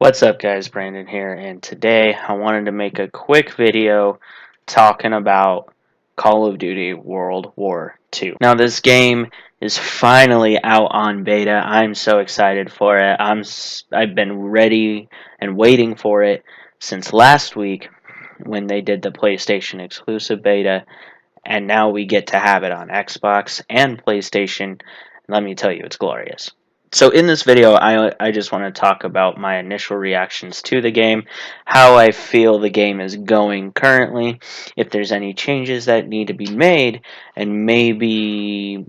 What's up guys, Brandon here, and today I wanted to make a quick video talking about Call of Duty World War II. Now this game is finally out on beta. I'm so excited for it. I've been ready and waiting for it since last week when they did the PlayStation exclusive beta, and now we get to have it on Xbox and PlayStation. Let me tell you, it's glorious. So in this video, I just want to talk about my initial reactions to the game, how I feel the game is going currently, if there's any changes that need to be made, and maybe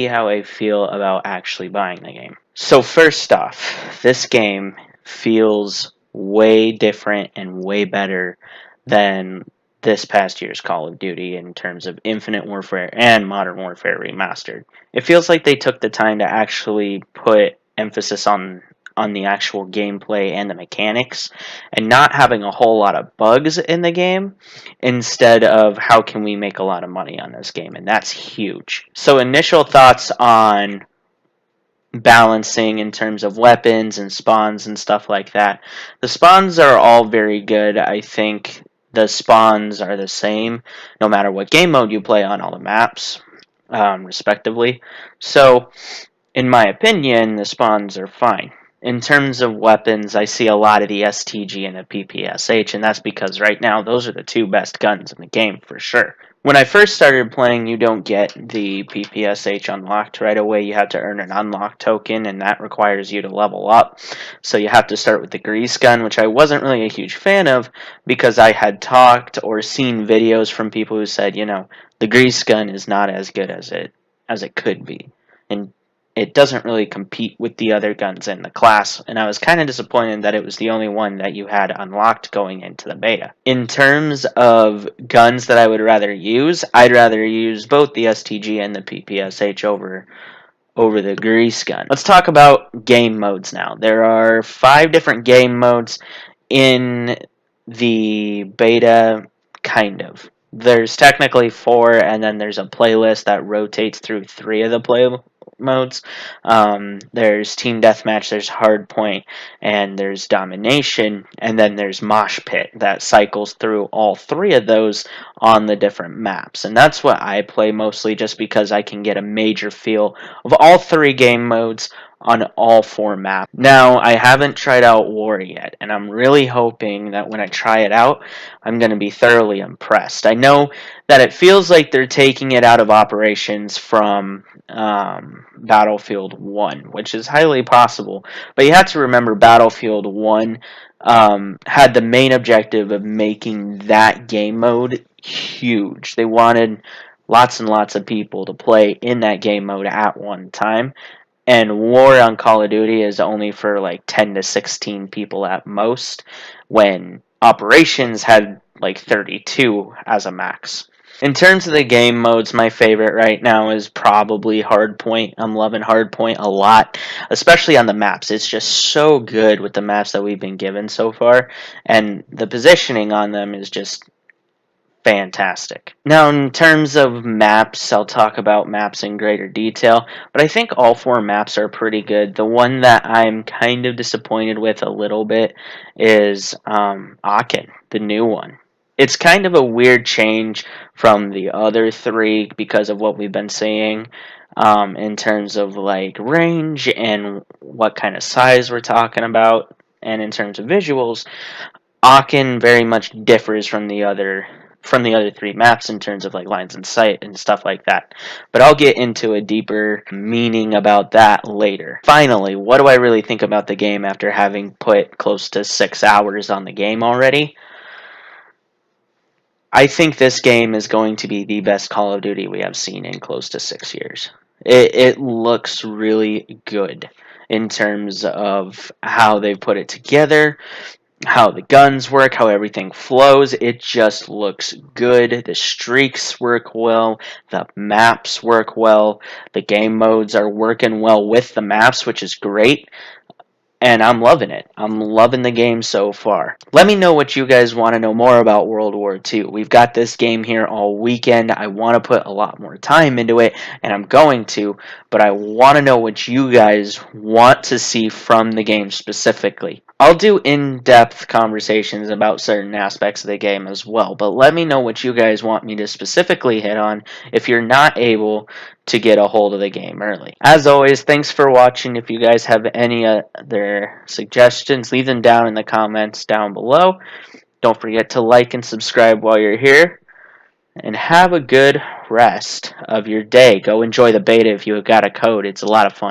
how I feel about actually buying the game. So first off, this game feels way different and way better than this past year's Call of Duty in terms of Infinite Warfare and Modern Warfare Remastered. It feels like they took the time to actually put emphasis on the actual gameplay and the mechanics and not having a whole lot of bugs in the game instead of how can we make a lot of money on this game, and that's huge. So initial thoughts on balancing in terms of weapons and spawns and stuff like that. The spawns are all very good. I think the spawns are the same no matter what game mode you play on all the maps, respectively. So, in my opinion, the spawns are fine. In terms of weapons, I see a lot of the STG and the PPSH, and that's because right now those are the two best guns in the game for sure. When I first started playing, you don't get the PPSH unlocked right away. You have to earn an unlock token, and that requires you to level up. So you have to start with the grease gun, which I wasn't really a huge fan of because I had talked or seen videos from people who said, you know, the grease gun is not as good as it could be. And it doesn't really compete with the other guns in the class, and I was kind of disappointed that it was the only one that you had unlocked going into the beta. In terms of guns that I would rather use, I'd rather use both the STG and the PPSH over the grease gun. Let's talk about game modes now. There are 5 different game modes in the beta, kind of. There's technically 4, and then there's a playlist that rotates through 3 of the play modes. There's team deathmatch, there's hardpoint, and there's domination, and then there's mosh pit that cycles through all 3 of those on the different maps. And that's what I play mostly, just because I can get a major feel of all 3 game modes on all 4 maps. Now, I haven't tried out War yet, and I'm really hoping that when I try it out, I'm going to be thoroughly impressed. I know that it feels like they're taking it out of operations from Battlefield 1, which is highly possible. But you have to remember Battlefield 1 had the main objective of making that game mode huge. They wanted lots and lots of people to play in that game mode at one time. And War on Call of Duty is only for like 10 to 16 people at most, when Operations had like 32 as a max. In terms of the game modes, my favorite right now is probably Hardpoint. I'm loving Hardpoint a lot, especially on the maps. It's just so good with the maps that we've been given so far, and the positioning on them is just fantastic. Now, in terms of maps, I'll talk about maps in greater detail, but I think all 4 maps are pretty good. The one that I'm kind of disappointed with a little bit is Aachen, the new one. It's kind of a weird change from the other 3 because of what we've been seeing in terms of like range and what kind of size we're talking about, and in terms of visuals. Aachen very much differs from the other 3 maps in terms of like lines in sight and stuff like that. But I'll get into a deeper meaning about that later. Finally, what do I really think about the game after having put close to 6 hours on the game already? I think this game is going to be the best Call of Duty we have seen in close to 6 years. It looks really good in terms of how they put it together, how the guns work, how everything flows. It just looks good. The streaks work well. The maps work well. The game modes are working well with the maps, which is great. And I'm loving it. I'm loving the game so far. Let me know what you guys want to know more about World War II. We've got this game here all weekend. I want to put a lot more time into it, and I'm going to, but I want to know what you guys want to see from the game specifically. I'll do in-depth conversations about certain aspects of the game as well, but let me know what you guys want me to specifically hit on if you're not able to get a hold of the game early. As always, thanks for watching. If you guys have any other suggestions, leave them down in the comments down below. Don't forget to like and subscribe while you're here, and have a good rest of your day. Go enjoy the beta if you got a code. It's a lot of fun.